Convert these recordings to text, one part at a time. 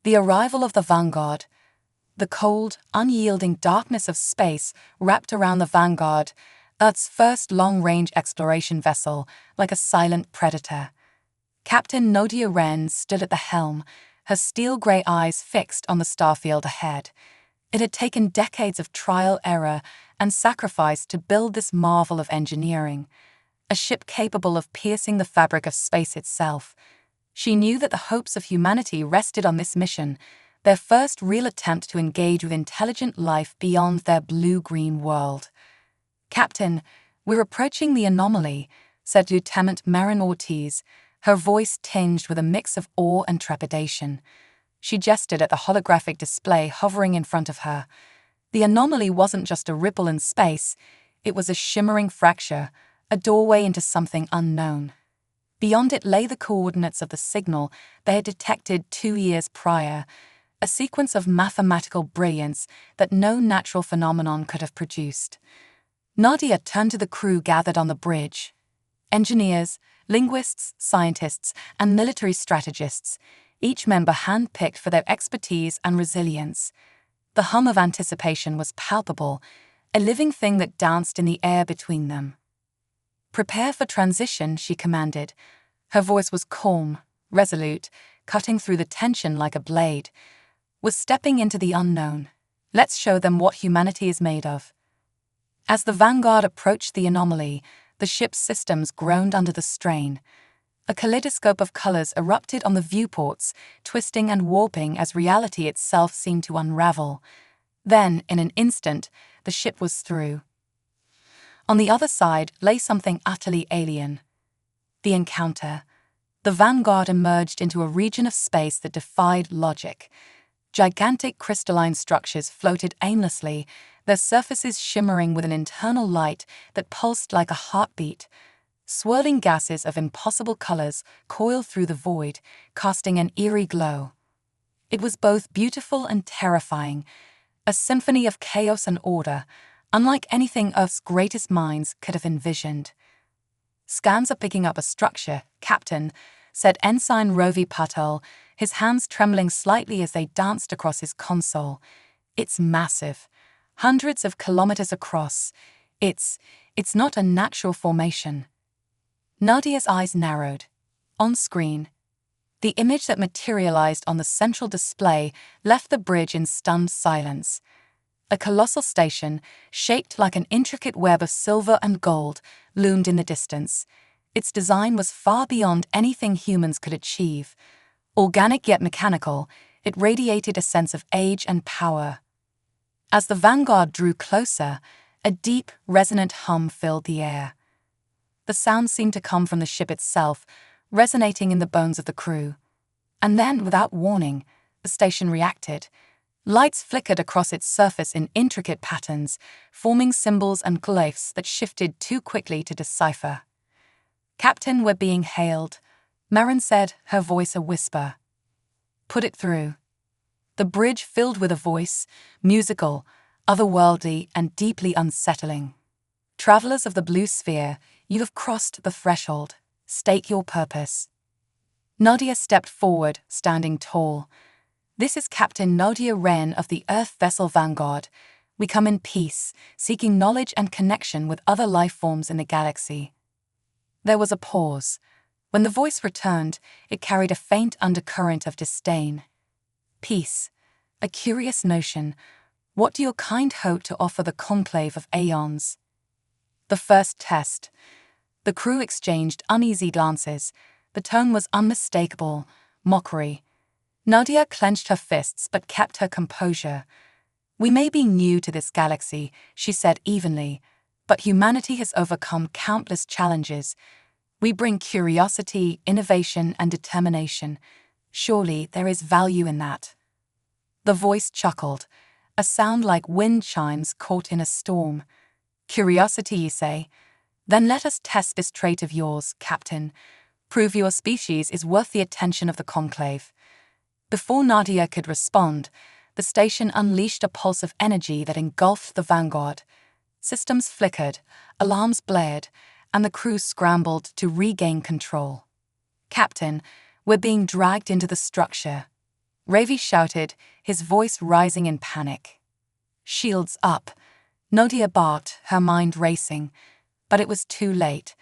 The arrival of the Vanguard. The cold, unyielding darkness of space wrapped around the Vanguard, Earth's first long-range exploration vessel, like a silent predator. Captain Nadia Wren stood at the helm, her steel-gray eyes fixed on the starfield ahead. It had taken decades of trial, error, and sacrifice to build this marvel of engineering, a ship capable of piercing the fabric of space itself. She knew that the hopes of humanity rested on this mission, their first real attempt to engage with intelligent life beyond their blue-green world. "Captain, we're approaching the anomaly," said Lieutenant Marin Ortiz, her voice tinged with a mix of awe and trepidation. She gestured at the holographic display hovering in front of her. The anomaly wasn't just a ripple in space, it was a shimmering fracture, a doorway into something unknown. Beyond it lay the coordinates of the signal they had detected 2 years prior, a sequence of mathematical brilliance that no natural phenomenon could have produced. Nadia turned to the crew gathered on the bridge. Engineers, linguists, scientists, and military strategists, each member hand-picked for their expertise and resilience. The hum of anticipation was palpable, a living thing that danced in the air between them. "Prepare for transition," she commanded. Her voice was calm, resolute, cutting through the tension like a blade. "We're stepping into the unknown. Let's show them what humanity is made of." As the Vanguard approached the anomaly, the ship's systems groaned under the strain. A kaleidoscope of colors erupted on the viewports, twisting and warping as reality itself seemed to unravel. Then, in an instant, the ship was through. On the other side lay something utterly alien. The encounter. The Vanguard emerged into a region of space that defied logic. Gigantic crystalline structures floated aimlessly, their surfaces shimmering with an internal light that pulsed like a heartbeat. Swirling gases of impossible colors coiled through the void, casting an eerie glow. It was both beautiful and terrifying, a symphony of chaos and order, unlike anything Earth's greatest minds could have envisioned. "Scans are picking up a structure, Captain," said Ensign Rovi Patel, his hands trembling slightly as they danced across his console. "It's massive. Hundreds of kilometers across. It's not a natural formation." Nadia's eyes narrowed. On screen, the image that materialized on the central display left the bridge in stunned silence. A colossal station, shaped like an intricate web of silver and gold, loomed in the distance. Its design was far beyond anything humans could achieve. Organic yet mechanical, it radiated a sense of age and power. As the Vanguard drew closer, a deep, resonant hum filled the air. The sound seemed to come from the ship itself, resonating in the bones of the crew. And then, without warning, the station reacted. Lights flickered across its surface in intricate patterns, forming symbols and glyphs that shifted too quickly to decipher. "Captain, we're being hailed," Marin said, her voice a whisper. "Put it through." The bridge filled with a voice, musical, otherworldly, and deeply unsettling. "Travelers of the blue sphere, you have crossed the threshold. State your purpose." Nadia stepped forward, standing tall. "This is Captain Nadia Wren of the Earth vessel Vanguard. We come in peace, seeking knowledge and connection with other life forms in the galaxy." There was a pause. When the voice returned, it carried a faint undercurrent of disdain. "Peace, a curious notion. What do your kind hope to offer the conclave of aeons?" The first test. The crew exchanged uneasy glances. The tone was unmistakable, mockery. Nadia clenched her fists but kept her composure. "We may be new to this galaxy," she said evenly, "but humanity has overcome countless challenges. We bring curiosity, innovation, and determination. Surely there is value in that." The voice chuckled, a sound like wind chimes caught in a storm. "Curiosity, you say? Then let us test this trait of yours, Captain. Prove your species is worth the attention of the conclave." Before Nadia could respond, the station unleashed a pulse of energy that engulfed the Vanguard. Systems flickered, alarms blared, and the crew scrambled to regain control. "Captain, we're being dragged into the structure." Ravi shouted, his voice rising in panic. Shields up, Nadia barked, her mind racing. But it was too late.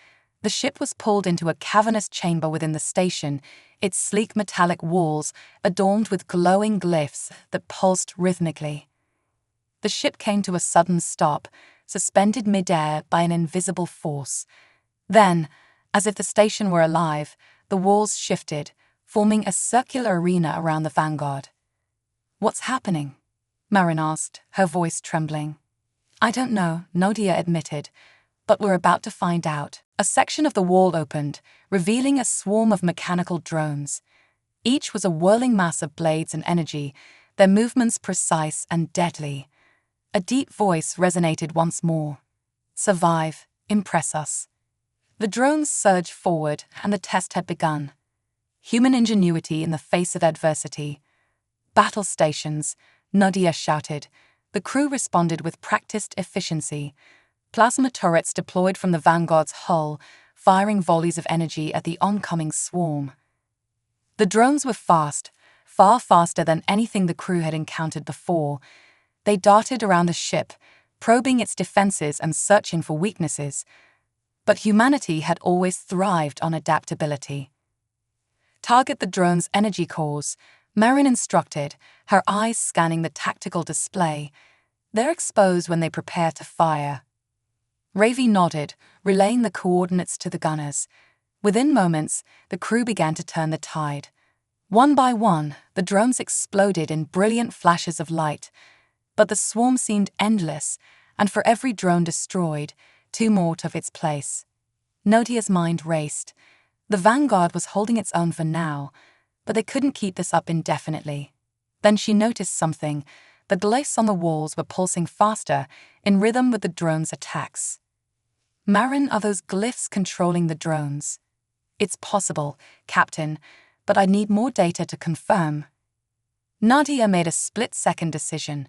The ship was pulled into a cavernous chamber within the station, its sleek metallic walls adorned with glowing glyphs that pulsed rhythmically. The ship came to a sudden stop, suspended midair by an invisible force. Then, as if the station were alive, the walls shifted, forming a circular arena around the Vanguard. "What's happening?" Marin asked, her voice trembling. "I don't know," Nadia admitted, "but we're about to find out." A section of the wall opened, revealing a swarm of mechanical drones. Each was a whirling mass of blades and energy, their movements precise and deadly. A deep voice resonated once more. "Survive, impress us." The drones surged forward, and the test had begun. Human ingenuity in the face of adversity. "Battle stations," Nadia shouted. The crew responded with practiced efficiency. Plasma turrets deployed from the Vanguard's hull, firing volleys of energy at the oncoming swarm. The drones were fast, far faster than anything the crew had encountered before. They darted around the ship, probing its defenses and searching for weaknesses. But humanity had always thrived on adaptability. "Target the drone's energy cores," Marin instructed, her eyes scanning the tactical display. "They're exposed when they prepare to fire." Ravi nodded, relaying the coordinates to the gunners. Within moments, the crew began to turn the tide. One by one, the drones exploded in brilliant flashes of light. But the swarm seemed endless, and for every drone destroyed, two more took its place. Nadia's mind raced. The Vanguard was holding its own for now, but they couldn't keep this up indefinitely. Then she noticed something. The glyphs on the walls were pulsing faster, in rhythm with the drones' attacks. "Marin, are those glyphs controlling the drones?" "It's possible, Captain, but I need more data to confirm." Nadia made a split-second decision.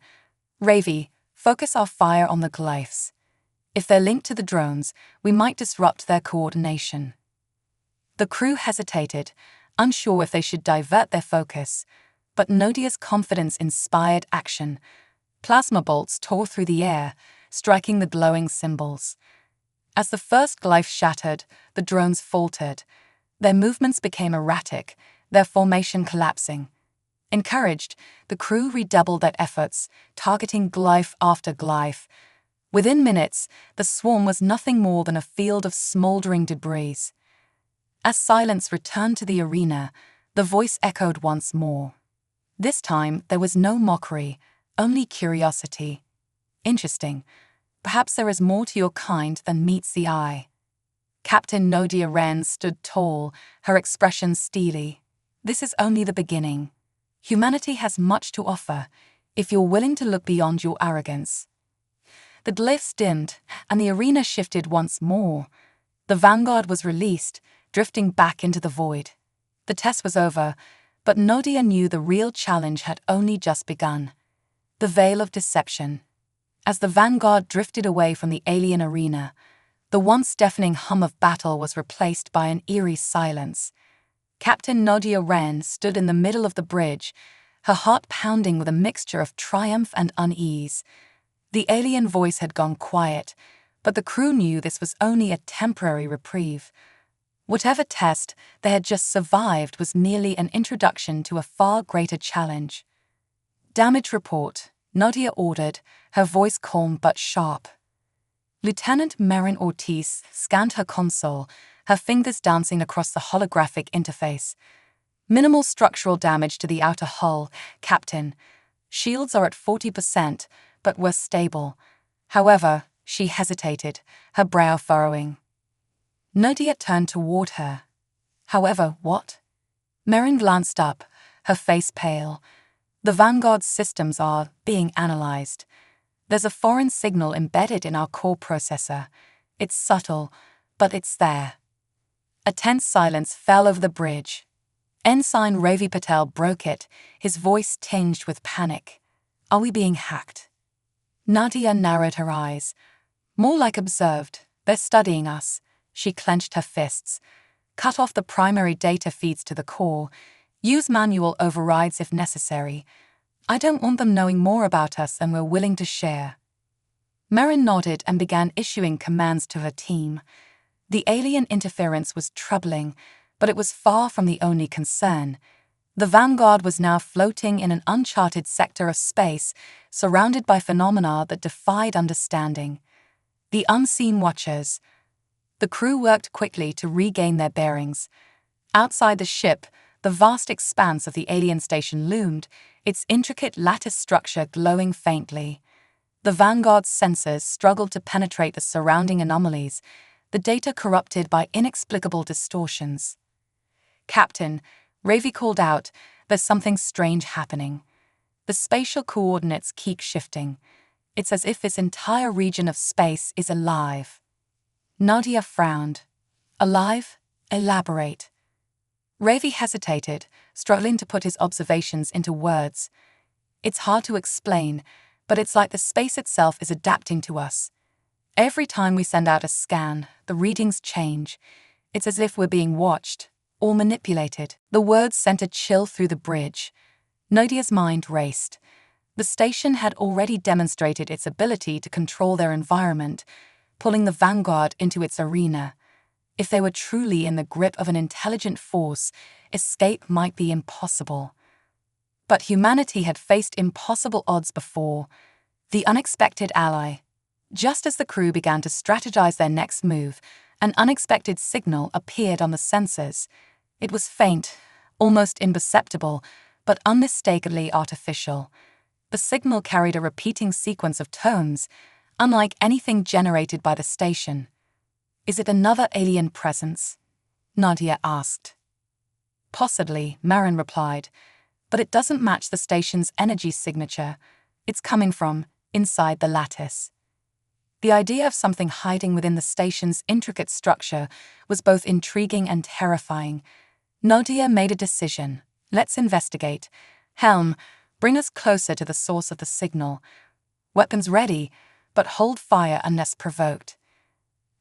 "Ravi, focus our fire on the glyphs. If they're linked to the drones, we might disrupt their coordination." The crew hesitated, unsure if they should divert their focus, but Nadia's confidence inspired action. Plasma bolts tore through the air, striking the glowing symbols. As the first glyph shattered, the drones faltered. Their movements became erratic, their formation collapsing. Encouraged, the crew redoubled their efforts, targeting glyph after glyph. Within minutes, the swarm was nothing more than a field of smoldering debris. As silence returned to the arena, the voice echoed once more. This time, there was no mockery, only curiosity. "Interesting. Perhaps there is more to your kind than meets the eye." Captain Nadia Wren stood tall, her expression steely. "This is only the beginning. Humanity has much to offer, if you're willing to look beyond your arrogance." The glyphs dimmed, and the arena shifted once more. The Vanguard was released, drifting back into the void. The test was over, but Nadia knew the real challenge had only just begun. The veil of deception. As the Vanguard drifted away from the alien arena, the once deafening hum of battle was replaced by an eerie silence. Captain Nadia Wren stood in the middle of the bridge, her heart pounding with a mixture of triumph and unease. The alien voice had gone quiet, but the crew knew this was only a temporary reprieve. Whatever test they had just survived was merely an introduction to a far greater challenge. "Damage report," Nadia ordered, her voice calm but sharp. Lieutenant Marin Ortiz scanned her console, her fingers dancing across the holographic interface. "Minimal structural damage to the outer hull, Captain. Shields are at 40%, but we're stable." However, she hesitated, her brow furrowing. Nadia turned toward her. "However, what?" Marin glanced up, her face pale. "The Vanguard's systems are being analyzed. There's a foreign signal embedded in our core processor. It's subtle, but it's there." A tense silence fell over the bridge. Ensign Ravi Patel broke it, his voice tinged with panic. "Are we being hacked?" Nadia narrowed her eyes. "More like observed. They're studying us." She clenched her fists. "Cut off the primary data feeds to the core. Use manual overrides if necessary. I don't want them knowing more about us than we're willing to share. Merrin nodded and began issuing commands to her team. The alien interference was troubling, but it was far from the only concern. The Vanguard was now floating in an uncharted sector of space, surrounded by phenomena that defied understanding. The unseen watchers. The crew worked quickly to regain their bearings. Outside the ship, the vast expanse of the alien station loomed, its intricate lattice structure glowing faintly. The Vanguard's sensors struggled to penetrate the surrounding anomalies, the data corrupted by inexplicable distortions. "Captain," Ravi called out, "there's something strange happening. The spatial coordinates keep shifting. It's as if this entire region of space is alive." Nadia frowned. "Alive? Elaborate." Ravi hesitated, struggling to put his observations into words. "It's hard to explain, but it's like the space itself is adapting to us. Every time we send out a scan, the readings change. It's as if we're being watched or manipulated." The words sent a chill through the bridge. Nadia's mind raced. The station had already demonstrated its ability to control their environment, pulling the Vanguard into its arena. If they were truly in the grip of an intelligent force, escape might be impossible. But humanity had faced impossible odds before. The unexpected ally. Just as the crew began to strategize their next move, an unexpected signal appeared on the sensors. It was faint, almost imperceptible, but unmistakably artificial. The signal carried a repeating sequence of tones, unlike anything generated by the station. "Is it another alien presence?" Nadia asked. "Possibly," Marin replied, "but it doesn't match the station's energy signature. It's coming from inside the lattice." The idea of something hiding within the station's intricate structure was both intriguing and terrifying. Nadia made a decision. "Let's investigate. Helm, bring us closer to the source of the signal. Weapons ready, but hold fire unless provoked."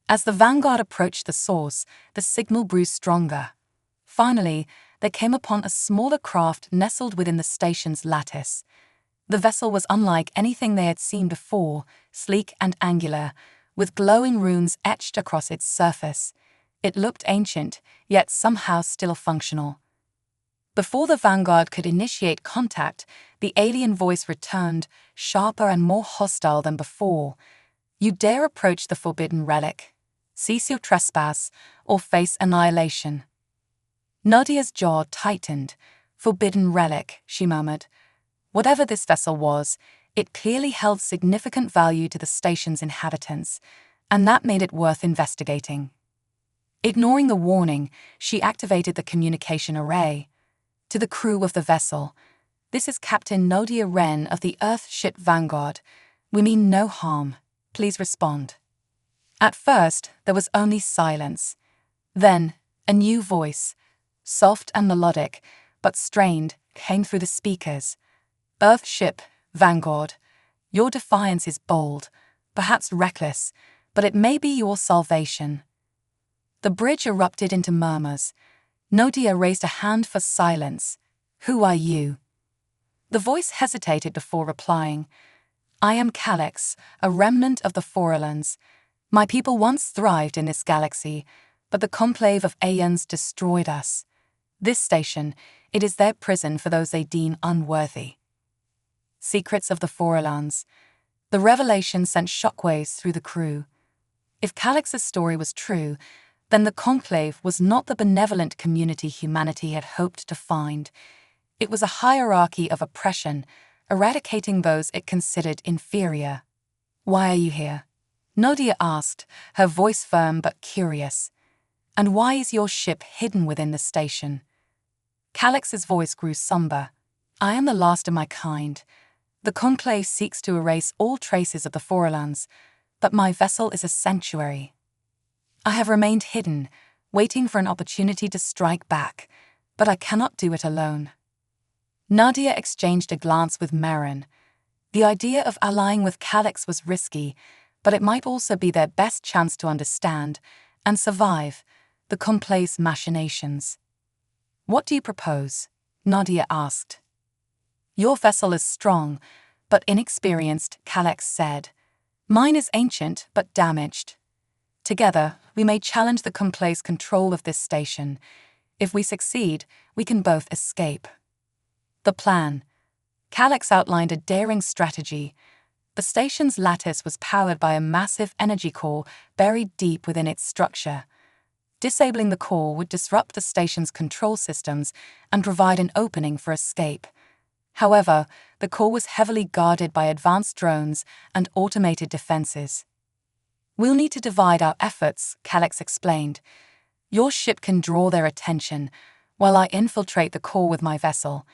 As the Vanguard approached the source, the signal grew stronger. Finally, they came upon a smaller craft nestled within the station's lattice. The vessel was unlike anything they had seen before, sleek and angular, with glowing runes etched across its surface. It looked ancient, yet somehow still functional. Before the Vanguard could initiate contact, the alien voice returned, sharper and more hostile than before. "You dare approach the forbidden relic? Cease your trespass, or face annihilation." Nadia's jaw tightened. "Forbidden relic," she murmured. Whatever this vessel was, it clearly held significant value to the station's inhabitants, and that made it worth investigating. Ignoring the warning, she activated the communication array. To the crew of the vessel, "This is Captain Nadia Wren of the Earth ship Vanguard. We mean no harm. Please respond." At first, there was only silence. Then, a new voice, soft and melodic, but strained, came through the speakers. "Earth ship Vanguard, your defiance is bold, perhaps reckless, but it may be your salvation." The bridge erupted into murmurs. Nadia raised a hand for silence. "Who are you?" The voice hesitated before replying. "I am Calix, a remnant of the Forelans. My people once thrived in this galaxy, but the conclave of aeons destroyed us. This station, it is their prison for those they deem unworthy." Secrets of the Forelans. The revelation sent shockwaves through the crew. If Calix's story was true, then the conclave was not the benevolent community humanity had hoped to find. It was a hierarchy of oppression, eradicating those it considered inferior. "Why are you here?" Nadia asked, her voice firm but curious. "And why is your ship hidden within the station?" Calix's voice grew somber. "I am the last of my kind. The conclave seeks to erase all traces of the Forelans, but my vessel is a sanctuary. I have remained hidden, waiting for an opportunity to strike back, but I cannot do it alone." Nadia exchanged a glance with Marin. The idea of allying with Calix was risky, but it might also be their best chance to understand and survive the conclave's machinations. "What do you propose?" Nadia asked. Your vessel is strong, but inexperienced, Calex said. Mine is ancient, but damaged. Together, we may challenge the Conclave's control of this station. If we succeed, we can both escape. The plan. Calex outlined a daring strategy. The station's lattice was powered by a massive energy core buried deep within its structure. Disabling the core would disrupt the station's control systems and provide an opening for escape. However, the core was heavily guarded by advanced drones and automated defenses. We'll need to divide our efforts, Calex explained. Your ship can draw their attention, while I infiltrate the core with my vessel.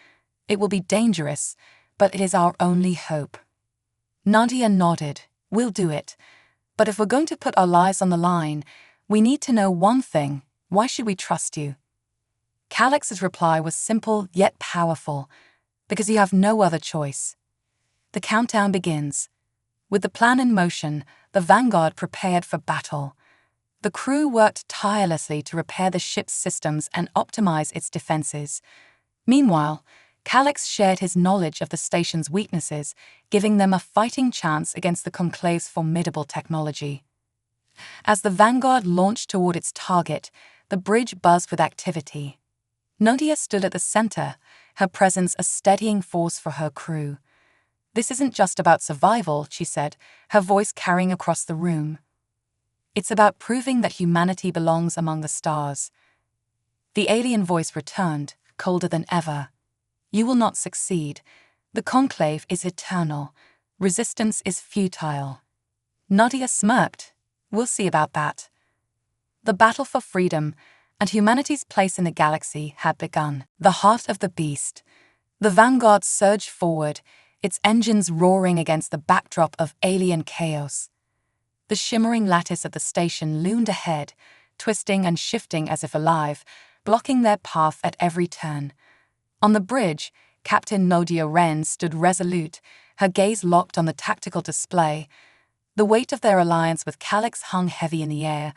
It will be dangerous, but it is our only hope. Nadia nodded. We'll do it. But if we're going to put our lives on the line, we need to know one thing. Why should we trust you? Calex's reply was simple yet powerful. Because you have no other choice. The countdown begins. With the plan in motion, the Vanguard prepared for battle. The crew worked tirelessly to repair the ship's systems and optimize its defenses. Meanwhile, Calex shared his knowledge of the station's weaknesses, giving them a fighting chance against the Conclave's formidable technology. As the Vanguard launched toward its target, the bridge buzzed with activity. Nadia stood at the center, her presence a steadying force for her crew. This isn't just about survival, she said, her voice carrying across the room. It's about proving that humanity belongs among the stars. The alien voice returned, colder than ever. You will not succeed. The Conclave is eternal. Resistance is futile. Nadia smirked. We'll see about that. The battle for freedom and humanity's place in the galaxy had begun. The heart of the beast. The Vanguard surged forward, its engines roaring against the backdrop of alien chaos. The shimmering lattice of the station loomed ahead, twisting and shifting as if alive, blocking their path at every turn. On the bridge, Captain Nadia Wren stood resolute, her gaze locked on the tactical display. The weight of their alliance with Calex hung heavy in the air,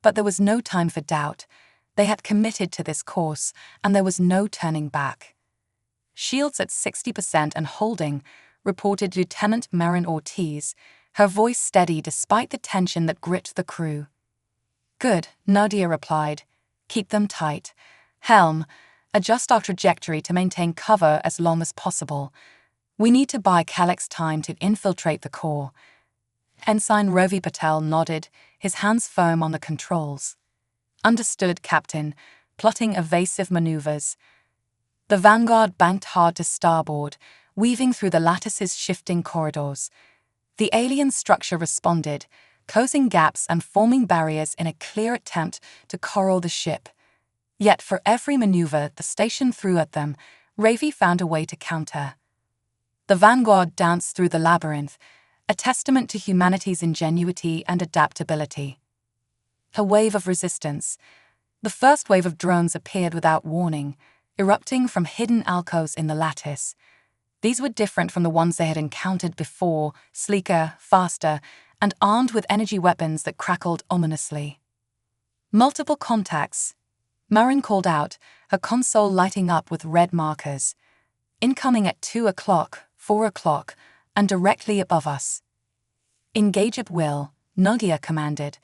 but there was no time for doubt. They had committed to this course, and there was no turning back. Shields at 60% and holding, reported Lieutenant Marin Ortiz, her voice steady despite the tension that gripped the crew. Good, Nadia replied. Keep them tight. Helm, adjust our trajectory to maintain cover as long as possible. We need to buy Calex time to infiltrate the core. Ensign Ravi Patel nodded, his hands firm on the controls. Understood, Captain, plotting evasive maneuvers. The Vanguard banked hard to starboard, weaving through the lattice's shifting corridors. The alien structure responded, closing gaps and forming barriers in a clear attempt to corral the ship. Yet for every maneuver the station threw at them, Ravi found a way to counter. The Vanguard danced through the labyrinth, a testament to humanity's ingenuity and adaptability. A wave of resistance. The first wave of drones appeared without warning, erupting from hidden alcoves in the lattice. These were different from the ones they had encountered before, sleeker, faster, and armed with energy weapons that crackled ominously. Multiple contacts. Marin called out, her console lighting up with red markers. Incoming at 2 o'clock, 4 o'clock, and directly above us. Engage at will, Nadia commanded.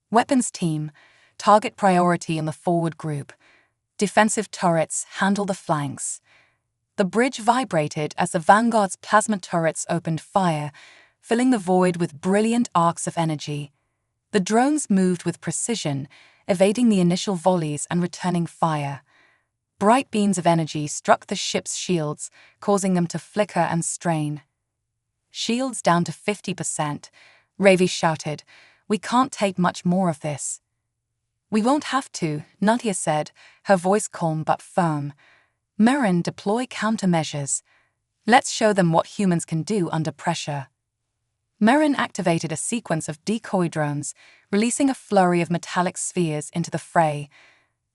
Weapons team, target priority in the forward group. Defensive turrets handle the flanks. The bridge vibrated as the Vanguard's plasma turrets opened fire, filling the void with brilliant arcs of energy. The drones moved with precision, evading the initial volleys and returning fire. Bright beams of energy struck the ship's shields, causing them to flicker and strain. Shields down to 50%, Ravi shouted. We can't take much more of this. We won't have to, Nadia said, her voice calm but firm. Marin, deploy countermeasures. Let's show them what humans can do under pressure. Marin activated a sequence of decoy drones, releasing a flurry of metallic spheres into the fray.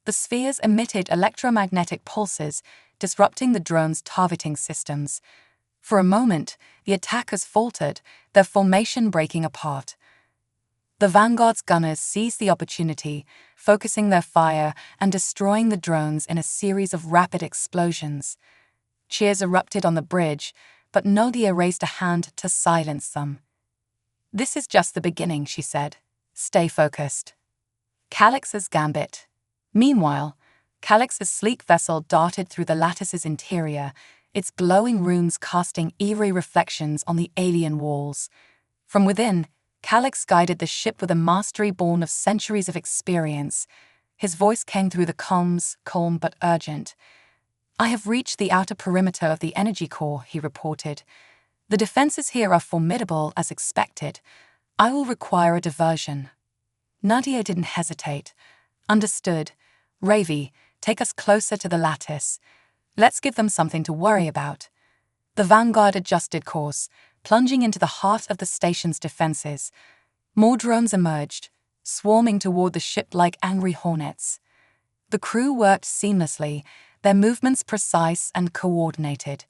The spheres emitted electromagnetic pulses, disrupting the drone's targeting systems. For a moment, the attackers faltered, their formation breaking apart. The Vanguard's gunners seized the opportunity, focusing their fire and destroying the drones in a series of rapid explosions. Cheers erupted on the bridge, but Nadia raised a hand to silence them. "This is just the beginning," she said. "Stay focused." Calix's gambit. Meanwhile, Calix's sleek vessel darted through the lattice's interior, its glowing runes casting eerie reflections on the alien walls. From within, Calix guided the ship with a mastery born of centuries of experience. His voice came through the comms, calm but urgent. "I have reached the outer perimeter of the energy core," he reported. "The defenses here are formidable as expected. I will require a diversion." Nadia didn't hesitate. "Understood. Ravi, take us closer to the lattice. Let's give them something to worry about." The Vanguard adjusted course, plunging into the heart of the station's defenses. More drones emerged, swarming toward the ship like angry hornets. The crew worked seamlessly, their movements precise and coordinated.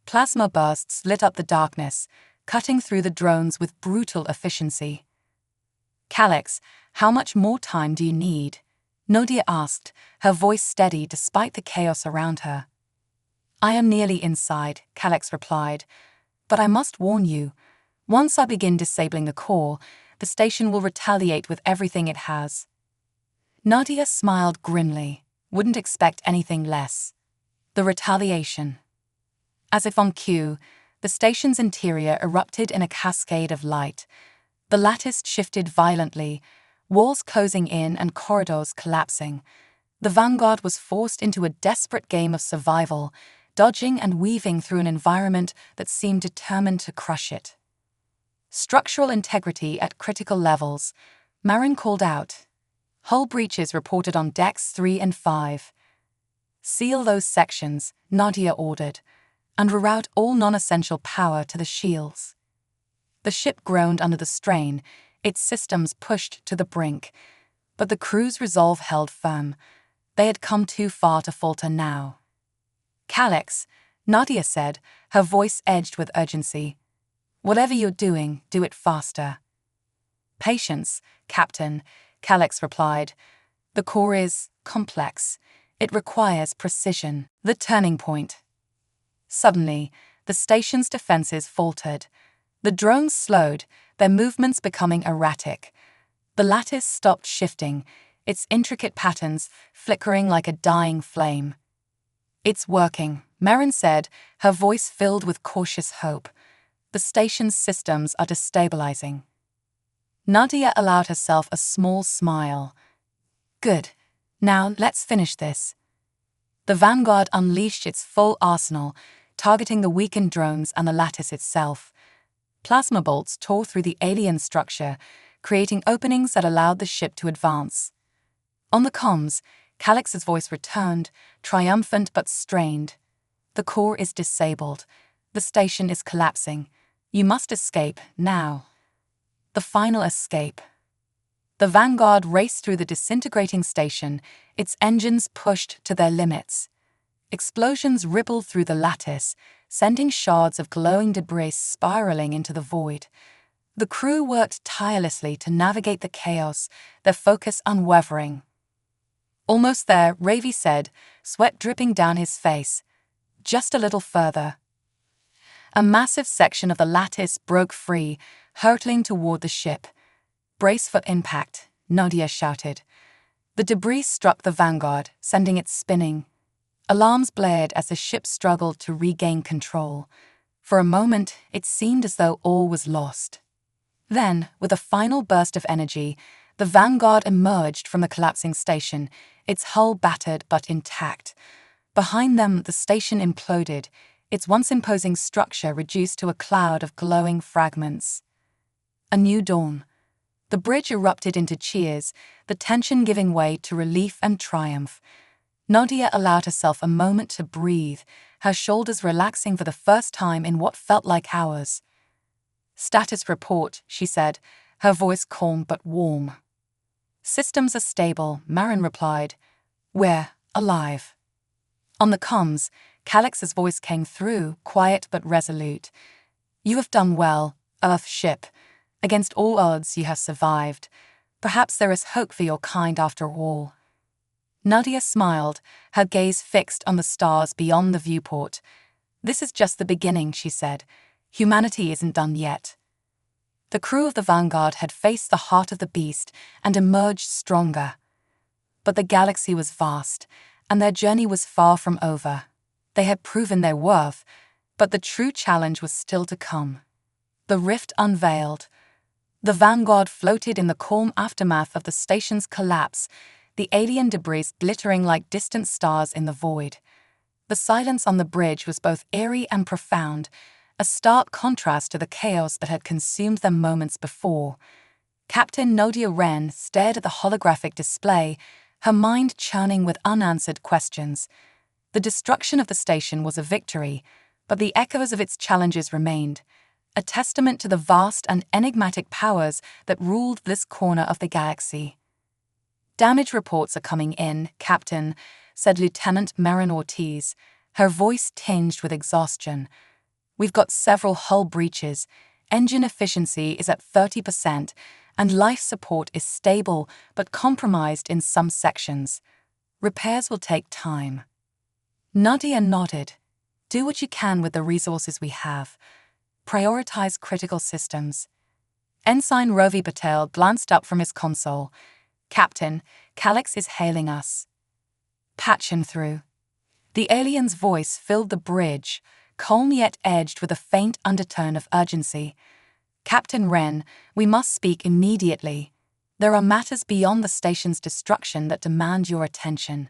Plasma bursts lit up the darkness, cutting through the drones with brutal efficiency. "Calix, how much more time do you need?" Nadia asked, her voice steady despite the chaos around her. "I am nearly inside," Calix replied. "But I must warn you, once I begin disabling the core, the station will retaliate with everything it has." Nadia smiled grimly. Wouldn't expect anything less. The retaliation. As if on cue, the station's interior erupted in a cascade of light. The lattice shifted violently, walls closing in and corridors collapsing. The Vanguard was forced into a desperate game of survival, dodging and weaving through an environment that seemed determined to crush it. "Structural integrity at critical levels," Marin called out. "Hull breaches reported on decks 3 and 5. "Seal those sections," Nadia ordered, "and reroute all non-essential power to the shields." The ship groaned under the strain, its systems pushed to the brink. But the crew's resolve held firm. They had come too far to falter now. "Calix," Nadia said, her voice edged with urgency. "Whatever you're doing, do it faster." "Patience, Captain," Calix replied. "The core is complex. It requires precision." The turning point. Suddenly, the station's defenses faltered. The drones slowed, their movements becoming erratic. The lattice stopped shifting, its intricate patterns flickering like a dying flame. "It's working," Marin said, her voice filled with cautious hope. "The station's systems are destabilizing." Nadia allowed herself a small smile. "Good. Now let's finish this." The Vanguard unleashed its full arsenal, targeting the weakened drones and the lattice itself. Plasma bolts tore through the alien structure, creating openings that allowed the ship to advance. On the comms, Calix's voice returned, triumphant but strained. "The core is disabled. The station is collapsing. You must escape, now." The final escape. The Vanguard raced through the disintegrating station, its engines pushed to their limits. Explosions rippled through the lattice, sending shards of glowing debris spiraling into the void. The crew worked tirelessly to navigate the chaos, their focus unwavering. "Almost there," Ravi said, sweat dripping down his face. "Just a little further." A massive section of the lattice broke free, hurtling toward the ship. "Brace for impact," Nadia shouted. The debris struck the Vanguard, sending it spinning. Alarms blared as the ship struggled to regain control. For a moment, it seemed as though all was lost. Then, with a final burst of energy, the Vanguard emerged from the collapsing station, its hull battered but intact. Behind them, the station imploded, its once imposing structure reduced to a cloud of glowing fragments. A new dawn. The bridge erupted into cheers, the tension giving way to relief and triumph. Nadia allowed herself a moment to breathe, her shoulders relaxing for the first time in what felt like hours. "Status report," she said, her voice calm but warm. "Systems are stable," Marin replied. "We're alive." On the comms, Calix's voice came through, quiet but resolute. "You have done well, Earth ship. Against all odds, you have survived. Perhaps there is hope for your kind after all. Nadia smiled, her gaze fixed on the stars beyond the viewport. This is just the beginning, she said. Humanity isn't done yet. The crew of the Vanguard had faced the heart of the beast and emerged stronger. But the galaxy was vast, and their journey was far from over. They had proven their worth, but the true challenge was still to come. The rift unveiled. The Vanguard floated in the calm aftermath of the station's collapse, the alien debris glittering like distant stars in the void. The silence on the bridge was both eerie and profound, a stark contrast to the chaos that had consumed them moments before. Captain Nadia Wren stared at the holographic display, her mind churning with unanswered questions. The destruction of the station was a victory, but the echoes of its challenges remained, a testament to the vast and enigmatic powers that ruled this corner of the galaxy. "Damage reports are coming in, Captain," said Lieutenant Marin Ortiz, her voice tinged with exhaustion. "We've got several hull breaches, engine efficiency is at 30%, and life support is stable but compromised in some sections. Repairs will take time." Nadia nodded. "Do what you can with the resources we have. Prioritize critical systems." Ensign Ravi Patel glanced up from his console. "Captain, Calix is hailing us." "Patch him through." The alien's voice filled the bridge, calm yet edged with a faint undertone of urgency. "Captain Wren, we must speak immediately. There are matters beyond the station's destruction that demand your attention."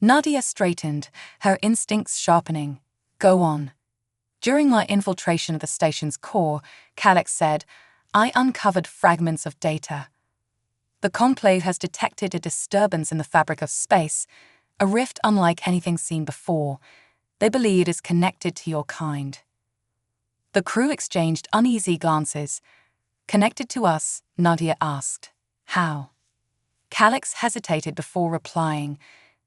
Nadia straightened, her instincts sharpening. "Go on." "During my infiltration of the station's core," Calix said, "I uncovered fragments of data. The Conclave has detected a disturbance in the fabric of space, a rift unlike anything seen before. They believe it is connected to your kind." The crew exchanged uneasy glances. "Connected to us?" Nadia asked. "How?" Calix hesitated before replying.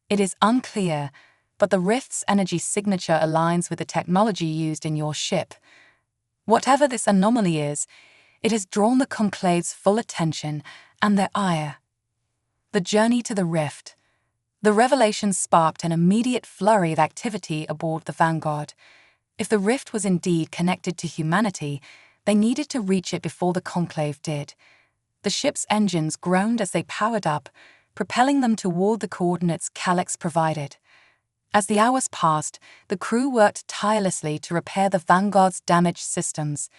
"It is unclear, but the rift's energy signature aligns with the technology used in your ship. Whatever this anomaly is, it has drawn the Conclave's full attention and their ire." The journey to the rift. The revelation sparked an immediate flurry of activity aboard the Vanguard. If the rift was indeed connected to humanity, they needed to reach it before the Conclave did. The ship's engines groaned as they powered up, propelling them toward the coordinates Calix provided. As the hours passed, the crew worked tirelessly to repair the Vanguard's damaged systems.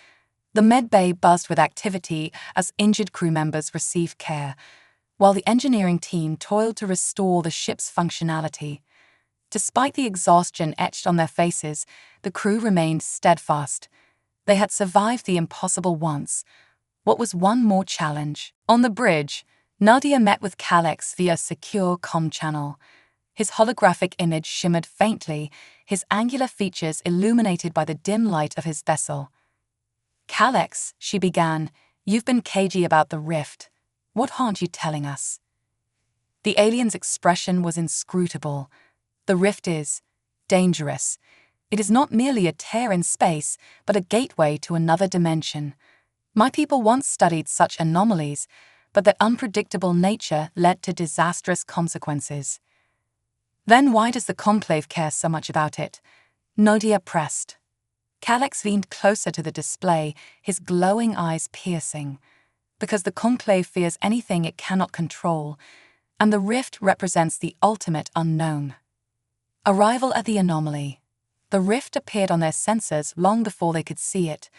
The medbay buzzed with activity as injured crew members received care, while the engineering team toiled to restore the ship's functionality. Despite the exhaustion etched on their faces, the crew remained steadfast. They had survived the impossible once. What was one more challenge? On the bridge, Nadia met with Calix via a secure comm channel. His holographic image shimmered faintly, his angular features illuminated by the dim light of his vessel. "Calix," she began, "you've been cagey about the rift. What aren't you telling us?" The alien's expression was inscrutable. "The rift is dangerous. It is not merely a tear in space, but a gateway to another dimension. My people once studied such anomalies, but their unpredictable nature led to disastrous consequences." "Then why does the Conclave care so much about it?" Nadia pressed. Calix leaned closer to the display, his glowing eyes piercing. "Because the Conclave fears anything it cannot control, and the rift represents the ultimate unknown." Arrival at the anomaly. The rift appeared on their sensors long before they could see it.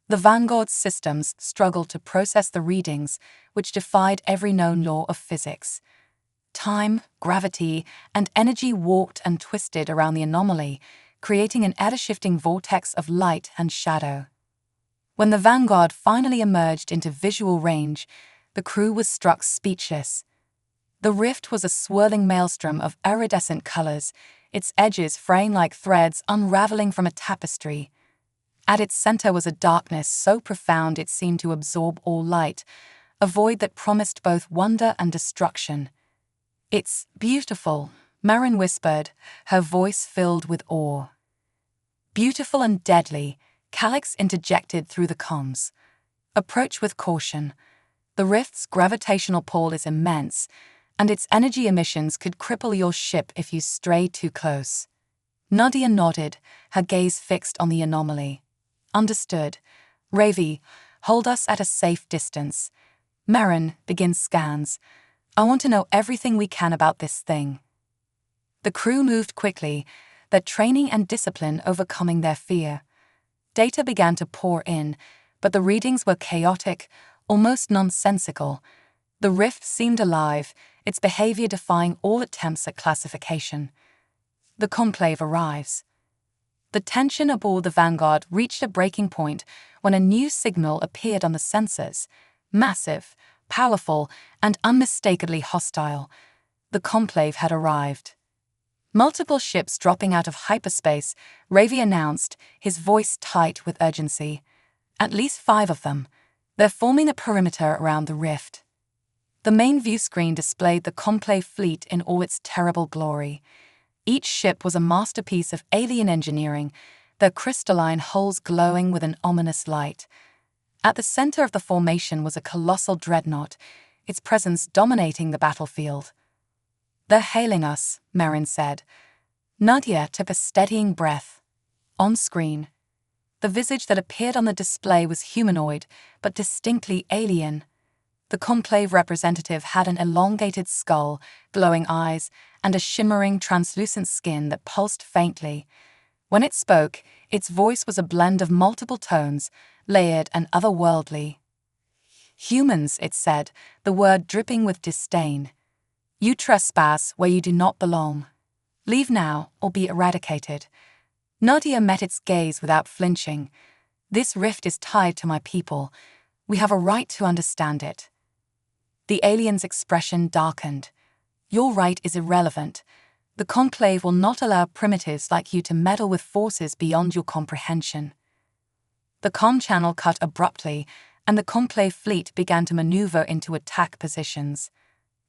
The Vanguard's systems struggled to process the readings, which defied every known law of physics. Time, gravity, and energy warped and twisted around the anomaly, creating an ever-shifting vortex of light and shadow. When the Vanguard finally emerged into visual range, the crew was struck speechless. The rift was a swirling maelstrom of iridescent colors, its edges fraying like threads unraveling from a tapestry. At its center was a darkness so profound it seemed to absorb all light, a void that promised both wonder and destruction. "It's beautiful," Marin whispered, her voice filled with awe. "Beautiful and deadly," Calix interjected through the comms. Approach with caution. The rift's gravitational pull is immense, and its energy emissions could cripple your ship if you stray too close. Nadia nodded, her gaze fixed on the anomaly. Understood. Ravi, hold us at a safe distance. Marin, begin scans. I want to know everything we can about this thing. The crew moved quickly, their training and discipline overcoming their fear. Data began to pour in, but the readings were chaotic, almost nonsensical. The rift seemed alive, its behavior defying all attempts at classification. The conclave arrives. The tension aboard the Vanguard reached a breaking point when a new signal appeared on the sensors. Massive, powerful, and unmistakably hostile. The conclave had arrived. Multiple ships dropping out of hyperspace, Ravi announced, his voice tight with urgency. At least 5 of them. They're forming a perimeter around the rift. The main view screen displayed the conclave fleet in all its terrible glory. Each ship was a masterpiece of alien engineering, their crystalline hulls glowing with an ominous light. At the center of the formation was a colossal dreadnought, its presence dominating the battlefield. They're hailing us, Marin said. Nadia took a steadying breath. On screen, the visage that appeared on the display was humanoid, but distinctly alien. The conclave representative had an elongated skull, glowing eyes, and a shimmering, translucent skin that pulsed faintly. When it spoke, its voice was a blend of multiple tones, layered and otherworldly. Humans, it said, the word dripping with disdain. You trespass where you do not belong. Leave now or be eradicated. Nadia met its gaze without flinching. This rift is tied to my people. We have a right to understand it. The alien's expression darkened. Your right is irrelevant. The conclave will not allow primitives like you to meddle with forces beyond your comprehension. The comm channel cut abruptly, and the conclave fleet began to maneuver into attack positions.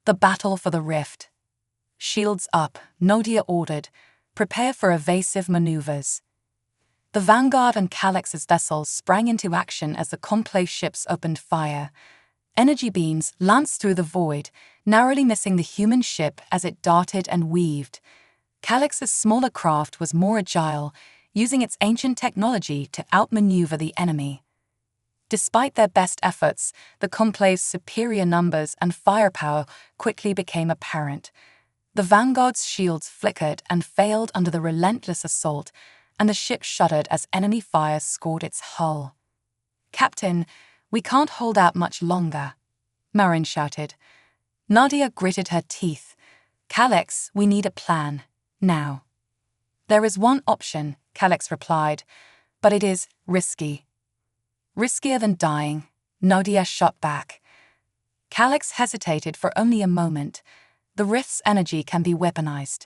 The battle for the rift. Shields up, Nadia ordered. Prepare for evasive maneuvers. The Vanguard and Calix's vessels sprang into action as the conclave ships opened fire. Energy beams lanced through the void, narrowly missing the human ship as it darted and weaved. Calix's smaller craft was more agile, using its ancient technology to outmaneuver the enemy. Despite their best efforts, the conclave's superior numbers and firepower quickly became apparent. The Vanguard's shields flickered and failed under the relentless assault, and the ship shuddered as enemy fire scored its hull. Captain, we can't hold out much longer, Marin shouted. Nadia gritted her teeth. Calix, we need a plan, now. There is one option, Calix replied, but it is risky. Riskier than dying, Nadia shot back. Calix hesitated for only a moment. The rift's energy can be weaponized.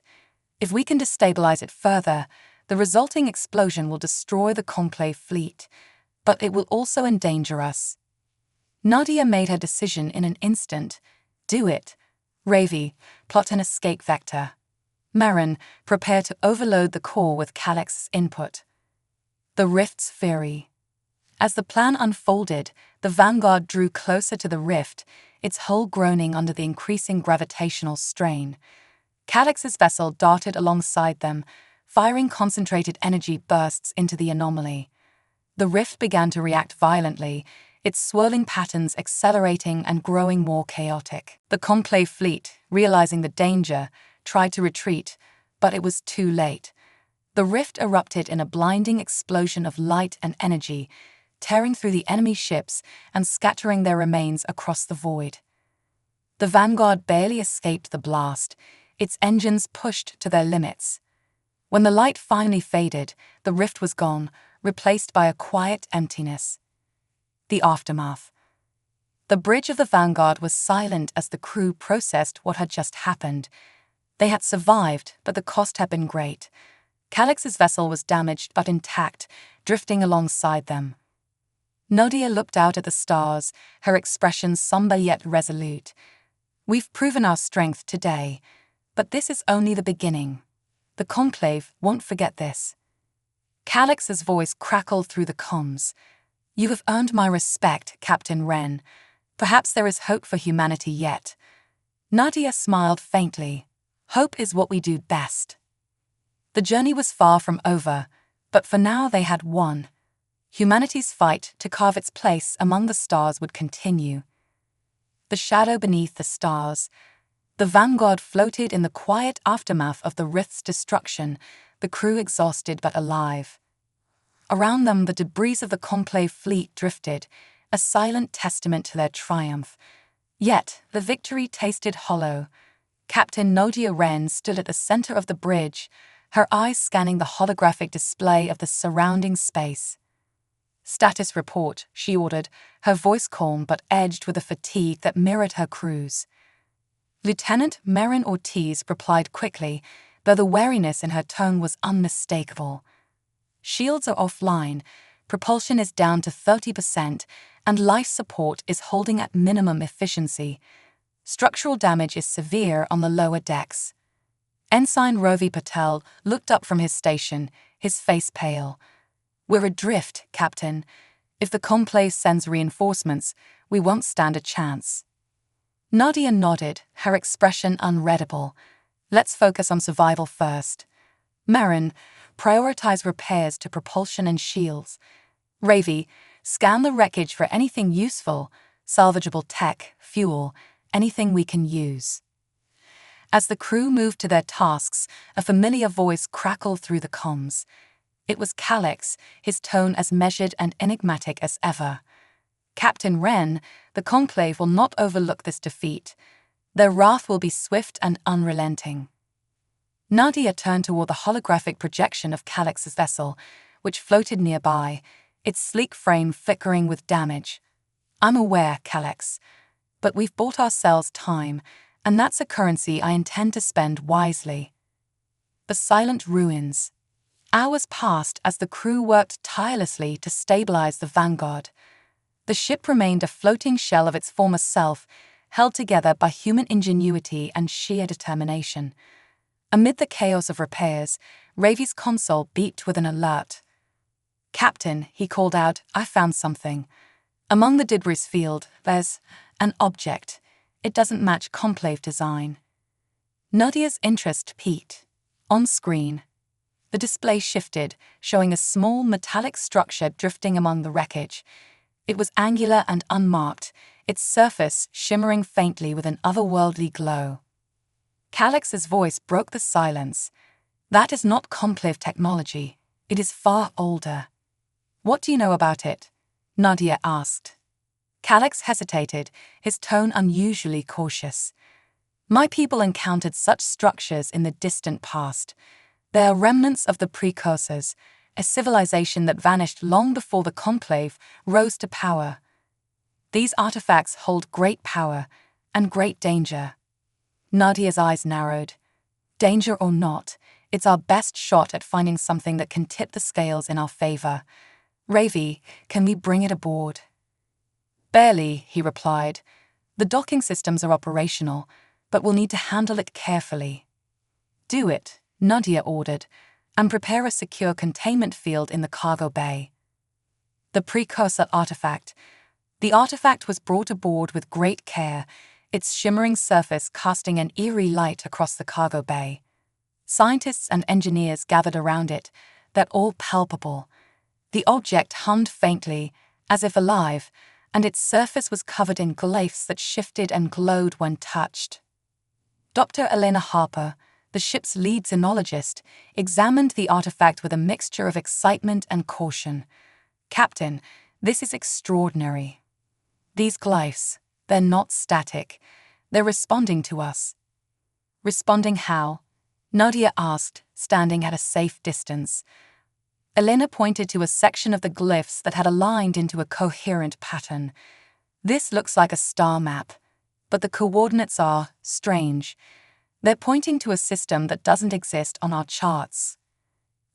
If we can destabilize it further, the resulting explosion will destroy the conclave fleet, but it will also endanger us. Nadia made her decision in an instant. Do it. Ravi, plot an escape vector. Marin, prepare to overload the core with Calix's input. The rift's fury. As the plan unfolded, the Vanguard drew closer to the rift, its hull groaning under the increasing gravitational strain. Calix's vessel darted alongside them, firing concentrated energy bursts into the anomaly. The rift began to react violently, its swirling patterns accelerating and growing more chaotic. The conclave fleet, realizing the danger, tried to retreat, but it was too late. The rift erupted in a blinding explosion of light and energy, tearing through the enemy ships and scattering their remains across the void. The Vanguard barely escaped the blast, its engines pushed to their limits. When the light finally faded, the rift was gone, replaced by a quiet emptiness. The aftermath. The bridge of the Vanguard was silent as the crew processed what had just happened. They had survived, but the cost had been great. Calix's vessel was damaged but intact, drifting alongside them. Nadia looked out at the stars, her expression somber yet resolute. We've proven our strength today, but this is only the beginning. The conclave won't forget this. Calix's voice crackled through the comms. You have earned my respect, Captain Wren. Perhaps there is hope for humanity yet. Nadia smiled faintly. Hope is what we do best. The journey was far from over, but for now they had won. Humanity's fight to carve its place among the stars would continue. The shadow beneath the stars. The Vanguard floated in the quiet aftermath of the Rith's destruction, the crew exhausted but alive. Around them, the debris of the Conclave fleet drifted, a silent testament to their triumph. Yet, the victory tasted hollow. Captain Nadia Wren stood at the center of the bridge, her eyes scanning the holographic display of the surrounding space. "Status report," she ordered, her voice calm but edged with a fatigue that mirrored her crew's. Lieutenant Marin Ortiz replied quickly, though the wariness in her tone was unmistakable. "Shields are offline, propulsion is down to 30%, and life support is holding at minimum efficiency. Structural damage is severe on the lower decks." Ensign Rovi Patel looked up from his station, his face pale. "We're adrift, Captain. If the Conclave sends reinforcements, we won't stand a chance." Nadia nodded, her expression unreadable. "Let's focus on survival first. Marin, prioritize repairs to propulsion and shields. Ravi, scan the wreckage for anything useful, salvageable tech, fuel, anything we can use." As the crew moved to their tasks, a familiar voice crackled through the comms. It was Calix, his tone as measured and enigmatic as ever. "Captain Wren, the Conclave will not overlook this defeat. Their wrath will be swift and unrelenting." Nadia turned toward the holographic projection of Calix's vessel, which floated nearby, its sleek frame flickering with damage. "I'm aware, Calix, but we've bought ourselves time, and that's a currency I intend to spend wisely." The silent ruins. Hours passed as the crew worked tirelessly to stabilize the Vanguard. The ship remained a floating shell of its former self, held together by human ingenuity and sheer determination. Amid the chaos of repairs, Ravi's console beeped with an alert. "Captain," he called out, "I found something. Among the debris field, there's an object. It doesn't match Conclave design." Nadia's interest peaked. On screen, the display shifted, showing a small metallic structure drifting among the wreckage. It was angular and unmarked, its surface shimmering faintly with an otherworldly glow. Calix's voice broke the silence. "That is not Conclave technology. It is far older." "What do you know about it?" Nadia asked. Calix hesitated, his tone unusually cautious. "My people encountered such structures in the distant past. They are remnants of the precursors, a civilization that vanished long before the Conclave rose to power. These artifacts hold great power and great danger." Nadia's eyes narrowed. "Danger or not, it's our best shot at finding something that can tip the scales in our favor. Ravi, can we bring it aboard?" "Barely," he replied. "The docking systems are operational, but we'll need to handle it carefully." "Do it," Nadia ordered, "and prepare a secure containment field in the cargo bay." The precursor artifact. The artifact was brought aboard with great care, its shimmering surface casting an eerie light across the cargo bay. Scientists and engineers gathered around it, their all palpable. The object hummed faintly, as if alive, and its surface was covered in glyphs that shifted and glowed when touched. Dr. Elena Harper, the ship's lead xenologist, examined the artifact with a mixture of excitement and caution. "Captain, this is extraordinary. These glyphs, they're not static. They're responding to us." "Responding how?" Nadia asked, standing at a safe distance. Elena pointed to a section of the glyphs that had aligned into a coherent pattern. "This looks like a star map, but the coordinates are strange. They're pointing to a system that doesn't exist on our charts."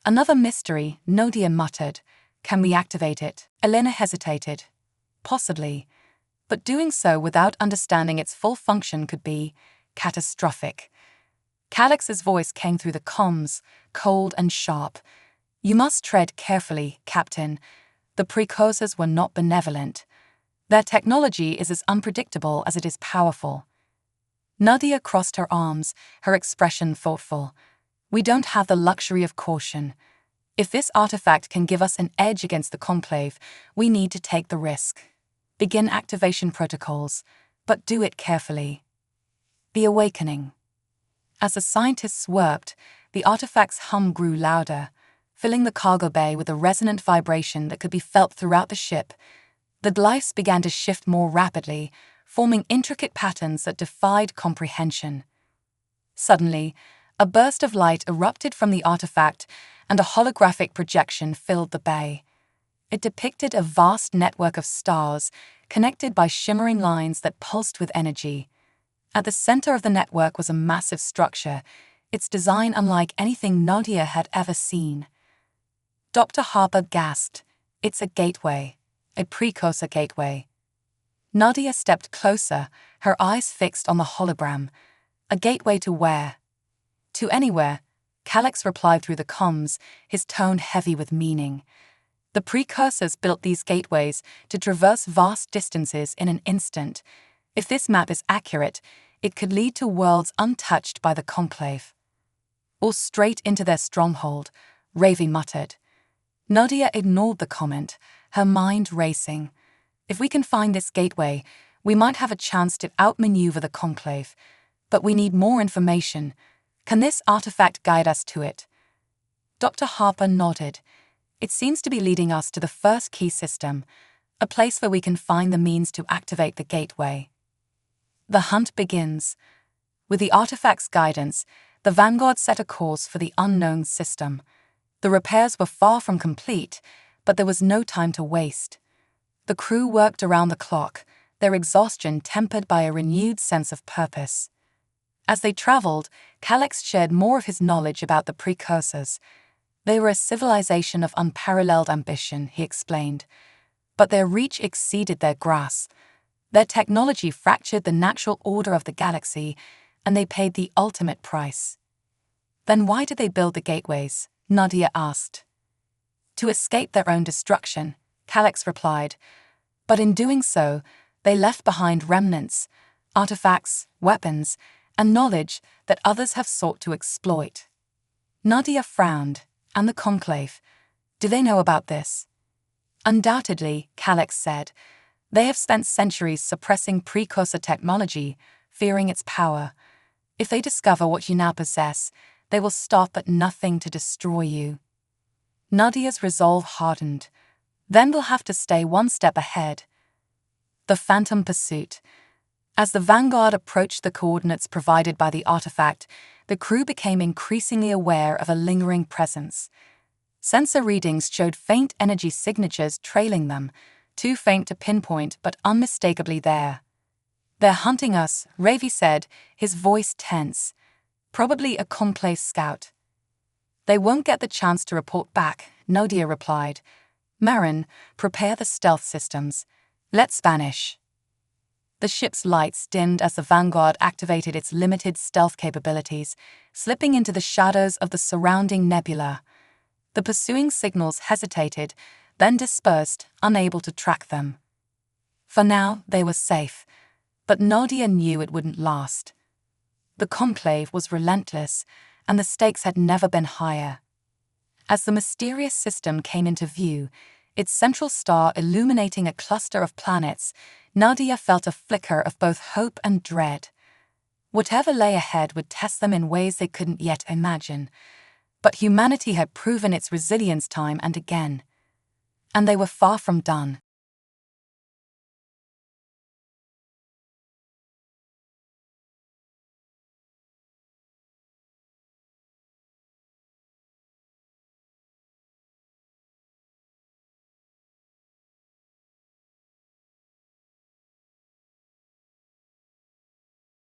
"Another mystery," Nadia muttered. "Can we activate it?" Elena hesitated. "Possibly, but doing so without understanding its full function could be catastrophic." Calix's voice came through the comms, cold and sharp. "You must tread carefully, Captain. The precursors were not benevolent. Their technology is as unpredictable as it is powerful. Nadia crossed her arms, her expression thoughtful. We don't have the luxury of caution. If this artifact can give us an edge against the Conclave, we need to take the risk. Begin activation protocols, but do it carefully. The awakening. As the scientists worked, the artifact's hum grew louder, filling the cargo bay with a resonant vibration that could be felt throughout the ship. The glyphs began to shift more rapidly, forming intricate patterns that defied comprehension. Suddenly, a burst of light erupted from the artifact, and a holographic projection filled the bay. It depicted a vast network of stars, connected by shimmering lines that pulsed with energy. At the center of the network was a massive structure, its design unlike anything Nadia had ever seen. Dr. Harper gasped. It's a gateway, a precursor gateway. Nadia stepped closer, her eyes fixed on the hologram. A gateway to where? To anywhere, Calix replied through the comms, his tone heavy with meaning. The precursors built these gateways to traverse vast distances in an instant. If this map is accurate, it could lead to worlds untouched by the Conclave. Or straight into their stronghold, Ravi muttered. Nadia ignored the comment, her mind racing. If we can find this gateway, we might have a chance to outmaneuver the Conclave. But we need more information. Can this artifact guide us to it? Dr. Harper nodded. It seems to be leading us to the first key system, a place where we can find the means to activate the gateway. The hunt begins. With the artifact's guidance, the Vanguard set a course for the unknown system. The repairs were far from complete, but there was no time to waste. The crew worked around the clock, their exhaustion tempered by a renewed sense of purpose. As they traveled, Calix shared more of his knowledge about the precursors. They were a civilization of unparalleled ambition, he explained. But their reach exceeded their grasp. Their technology fractured the natural order of the galaxy, and they paid the ultimate price. Then why did they build the gateways? Nadia asked. To escape their own destruction, Calix replied. But in doing so, they left behind remnants, artifacts, weapons, and knowledge that others have sought to exploit. Nadia frowned. And the Conclave. Do they know about this? Undoubtedly, Calix said. They have spent centuries suppressing precursor technology, fearing its power. If they discover what you now possess, they will stop at nothing to destroy you. Nadia's resolve hardened. Then we'll have to stay one step ahead. The Phantom Pursuit. As the Vanguard approached the coordinates provided by the artifact, the crew became increasingly aware of a lingering presence. Sensor readings showed faint energy signatures trailing them, too faint to pinpoint but unmistakably there. They're hunting us, Ravi said, his voice tense. Probably a Conclave scout. They won't get the chance to report back, Nadia replied. Marin, prepare the stealth systems. Let's vanish. The ship's lights dimmed as the Vanguard activated its limited stealth capabilities, slipping into the shadows of the surrounding nebula. The pursuing signals hesitated, then dispersed, unable to track them. For now, they were safe, but Nadia knew it wouldn't last. The Conclave was relentless, and the stakes had never been higher. As the mysterious system came into view, its central star illuminating a cluster of planets, Nadia felt a flicker of both hope and dread. Whatever lay ahead would test them in ways they couldn't yet imagine. But humanity had proven its resilience time and again. And they were far from done.